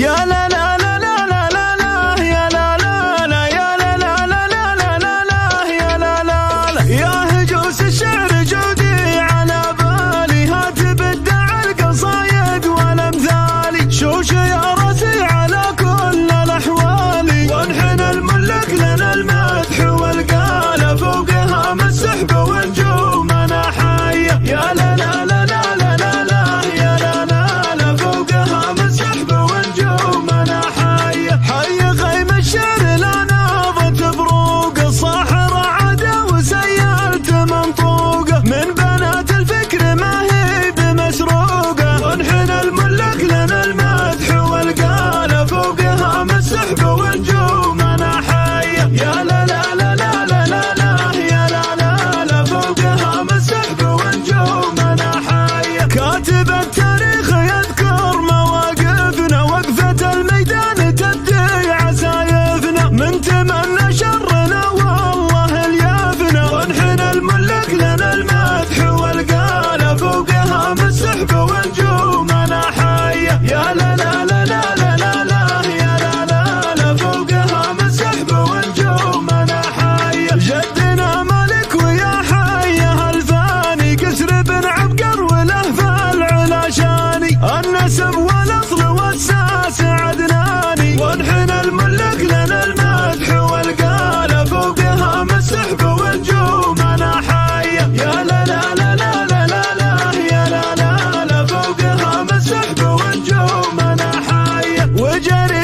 يا لا لا لا لا لا لا لا يا لا لا لا يا لا لا لا لا لا لا لا يا لا لا لا يا هجوس الشعر جودي على بالي هات بدع القصايد والامثالي شوش يا راسي على كل الاحوال وانحن الملك لنا المدح والقال فوقها من السحب والنجوم انا حيه يا لا لا لا لا لا لا لا يا لا لا لا فوقها من السحب والنجوم انا حيه حي خيم الشعر لا ناضت بروقه صاحره عدا وسيلت منطوقه من بنات الفكر ما هي بمسروقه وانحن الملك لنا المدح والقال فوقها من السحب والنجوم انا حيه يا لا لا لا لا لا لا لا يا لا لا لا فوقها من السحب والنجوم انا حيه كاتب التاريخ يذكر مواقفنا وقفة الميدان تبدي عسايفنا من تمنى شرنا والله اليافنا وانحن الملك لنا المدح والقال فوقها من السحب والنجوم انا حيه يا لا لا لا لا لا لا لا يا لا لا لا فوقها من السحب والنجوم انا حيه جدنا ملك ويا حيه الفاني كسر بن عبقر وله فالعلا شاني النسب والاصل والساس عدناني وانحن الملك لنا المدح والقال فوقها من السحب والنجوم انا حيه يا لا لا لا لا لا لا لا يا لا لا لا فوقها من السحب والنجوم انا حيه وجري